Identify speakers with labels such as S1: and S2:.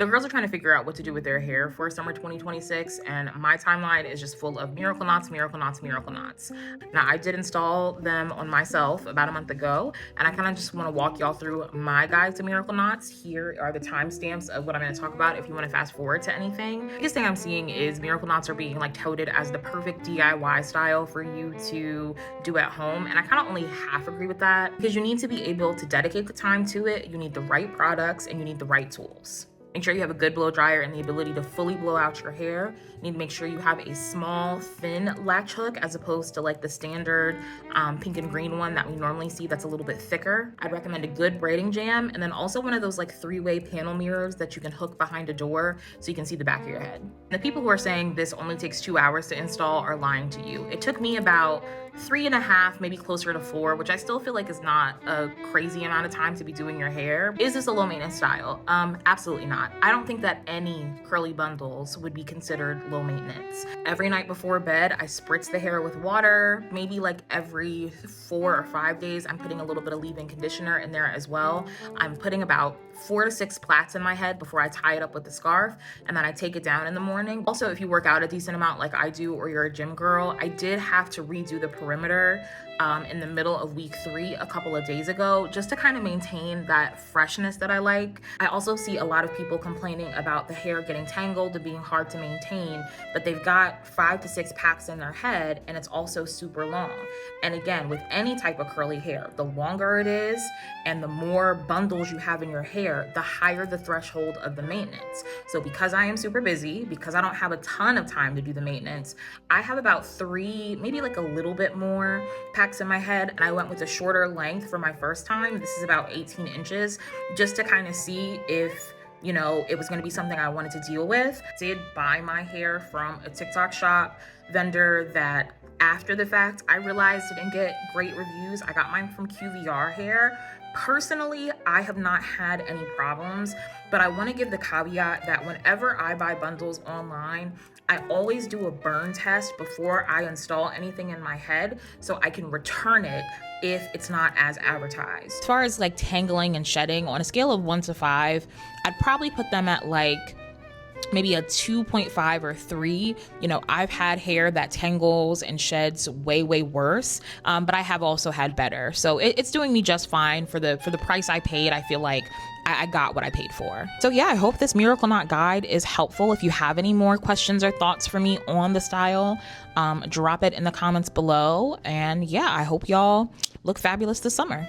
S1: The girls are trying to figure out what to do with their hair for summer 2026, and my timeline is just full of Miracle Knots, Miracle Knots, Miracle Knots. Now, I did install them on myself about a month ago, and I kind of just want to walk y'all through my guide to Miracle Knots. Here are the timestamps of what I'm going to talk about if you want to fast forward to anything. The biggest thing I'm seeing is Miracle Knots are being like touted as the perfect DIY style for you to do at home, and I kind of only half agree with that because you need to be able to dedicate the time to it. You need the right products and you need the right tools. Make sure you have a good blow dryer and the ability to fully blow out your hair. You need to make sure you have a small, thin latch hook as opposed to like the standard pink and green one that we normally see that's a little bit thicker. I'd recommend a good braiding jam, and then also one of those like three-way panel mirrors that you can hook behind a door so you can see the back of your head. The people who are saying this only takes 2 hours to install are lying to you. It took me about 3.5, maybe closer to 4, which I still feel like is not a crazy amount of time to be doing your hair. Is this a low maintenance style? Absolutely not. I don't think that any curly bundles would be considered low maintenance. Every night before bed, I spritz the hair with water. Maybe like every 4 or 5 days, I'm putting a little bit of leave-in conditioner in there as well. I'm putting about 4 to 6 plaits in my head before I tie it up with the scarf, and then I take it down in the morning. Also, if you work out a decent amount like I do, or you're a gym girl, I did have to redo the perimeter in the middle of week 3 a couple of days ago, just to kind of maintain that freshness that I like. I also see a lot of people complaining about the hair getting tangled and being hard to maintain, but they've got 5 to 6 packs in their head and it's also super long. And again, with any type of curly hair, the longer it is and the more bundles you have in your hair, the higher the threshold of the maintenance. So because I am super busy, because I don't have a ton of time to do the maintenance, I have about 3, maybe like a little bit more packs in my head, and I went with a shorter length for my first time. This is about 18 inches, just to kind of see if it was going to be something I wanted to deal with. I did buy my hair from a TikTok shop vendor that after the fact I realized didn't get great reviews. I got mine from QVR Hair. Personally, I have not had any problems, but I want to give the caveat that whenever I buy bundles online, I always do a burn test before I install anything in my head so I can return it if it's not as advertised. As far as like tangling and shedding, on a scale of 1 to 5, I'd probably put them at like maybe a 2.5 or 3. I've had hair that tangles and sheds way worse, but I have also had better. So it's doing me just fine for the price I paid. I feel like I got what I paid for. So yeah, I hope this Miracle Knot guide is helpful. If you have any more questions or thoughts for me on the style, drop it in the comments below. And yeah, I hope y'all look fabulous this summer.